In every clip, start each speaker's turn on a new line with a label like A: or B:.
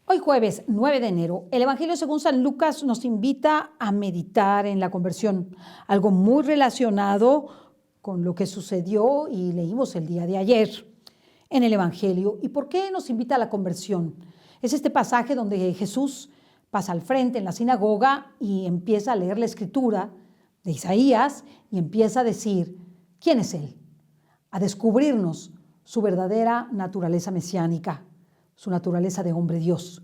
A: Hoy jueves 9 de enero, el Evangelio según San Lucas nos invita a meditar en la conversión, algo muy relacionado con lo que sucedió y leímos el día de ayer en el Evangelio. ¿Y por qué nos invita a la conversión? Es este pasaje donde Jesús pasa al frente en la sinagoga y empieza a leer la escritura de Isaías y empieza a decir, ¿quién es Él? A descubrirnos su verdadera naturaleza mesiánica, su naturaleza de hombre Dios.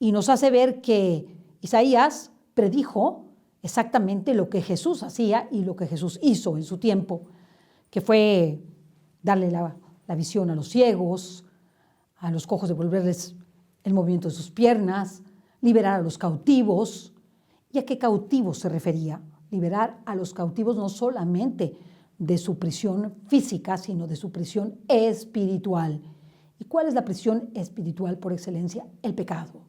A: Y nos hace ver que Isaías predijo exactamente lo que Jesús hacía y lo que Jesús hizo en su tiempo, que fue darle la visión a los ciegos, a los cojos devolverles el movimiento de sus piernas, liberar a los cautivos. ¿Y a qué cautivos se refería? Liberar a los cautivos no solamente de su prisión física, sino de su prisión espiritual. ¿Y cuál es la prisión espiritual por excelencia? El pecado.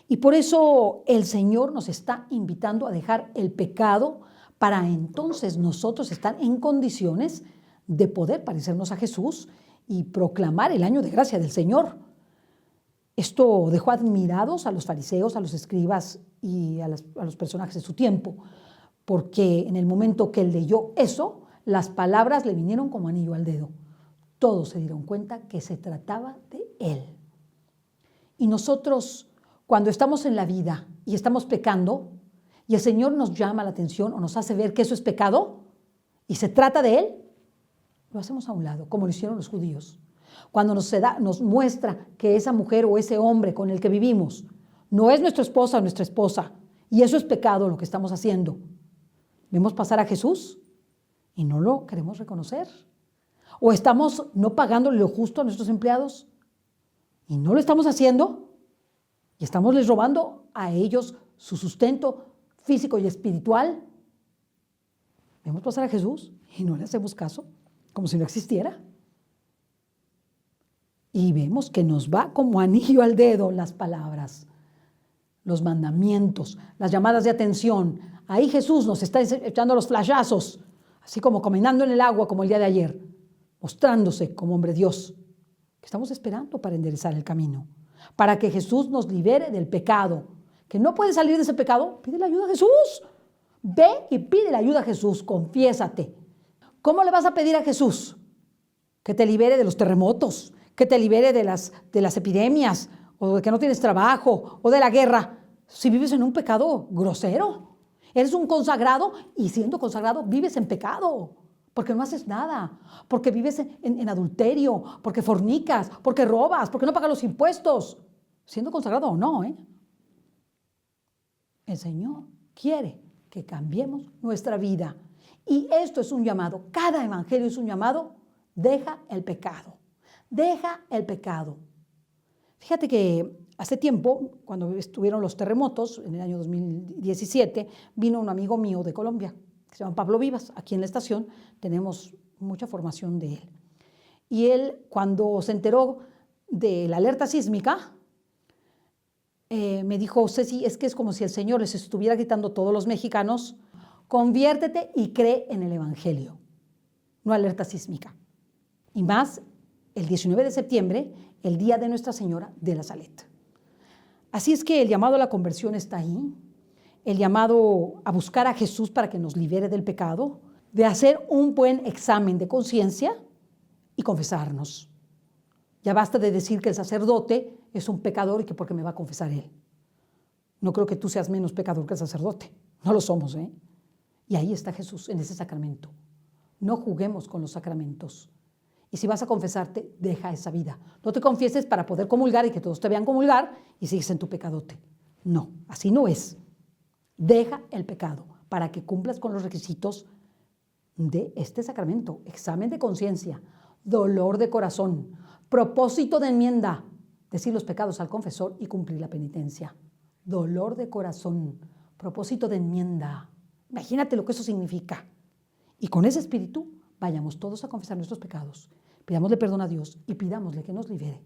A: Y por eso el Señor nos está invitando a dejar el pecado para entonces nosotros estar en condiciones de poder parecernos a Jesús y proclamar el año de gracia del Señor. Esto dejó admirados a los fariseos, a los escribas y a los personajes de su tiempo, porque en el momento que él leyó eso, las palabras le vinieron como anillo al dedo. Todos se dieron cuenta que se trataba de Él. Y nosotros, cuando estamos en la vida y estamos pecando, y el Señor nos llama la atención o nos hace ver que eso es pecado, y se trata de Él, lo hacemos a un lado, como lo hicieron los judíos. Cuando nos muestra que esa mujer o ese hombre con el que vivimos no es nuestra esposa o nuestra esposa, y eso es pecado lo que estamos haciendo, vemos pasar a Jesús y no lo queremos reconocer. ¿O estamos no pagándole lo justo a nuestros empleados y no lo estamos haciendo? Y estamos les robando a ellos su sustento físico y espiritual. Vemos pasar a Jesús y no le hacemos caso, como si no existiera. Y vemos que nos va como anillo al dedo las palabras, los mandamientos, las llamadas de atención. Ahí Jesús nos está echando los flashazos, así como caminando en el agua como el día de ayer, mostrándose como hombre Dios, que estamos esperando para enderezar el camino, para que Jesús nos libere del pecado, que no puede salir de ese pecado, pide la ayuda a Jesús, ve y pide la ayuda a Jesús, confiésate. ¿Cómo le vas a pedir a Jesús? Que te libere de los terremotos, que te libere de las epidemias, o de que no tienes trabajo, o de la guerra, si vives en un pecado grosero. Eres un consagrado y siendo consagrado vives en pecado. Porque no haces nada, porque vives en adulterio, porque fornicas, porque robas, porque no pagas los impuestos, siendo consagrado o no, El Señor quiere que cambiemos nuestra vida. Y esto es un llamado, cada evangelio es un llamado, deja el pecado, deja el pecado. Fíjate que hace tiempo, cuando estuvieron los terremotos, en el año 2017, vino un amigo mío de Colombia, que se llama Pablo Vivas. Aquí en la estación tenemos mucha formación de él. Y él, cuando se enteró de la alerta sísmica, me dijo, Ceci, es que es como si el Señor les estuviera gritando a todos los mexicanos, conviértete y cree en el Evangelio, no alerta sísmica. Y más, el 19 de septiembre, el día de Nuestra Señora de la Salette. Así es que el llamado a la conversión está ahí, el llamado a buscar a Jesús para que nos libere del pecado, de hacer un buen examen de conciencia y confesarnos. Ya basta de decir que el sacerdote es un pecador y que porque me va a confesar él. No creo que tú seas menos pecador que el sacerdote, no lo somos, Y ahí está Jesús en ese sacramento. No juguemos con los sacramentos. Y si vas a confesarte, deja esa vida. No te confieses para poder comulgar y que todos te vean comulgar y sigues en tu pecadote. No, así no es. Deja el pecado para que cumplas con los requisitos de este sacramento. Examen de conciencia, dolor de corazón, propósito de enmienda, decir los pecados al confesor y cumplir la penitencia. Dolor de corazón, propósito de enmienda. Imagínate lo que eso significa. Y con ese espíritu vayamos todos a confesar nuestros pecados, pidámosle perdón a Dios y pidámosle que nos libere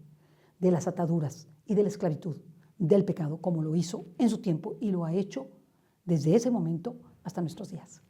A: de las ataduras y de la esclavitud del pecado, como lo hizo en su tiempo y lo ha hecho desde ese momento hasta nuestros días.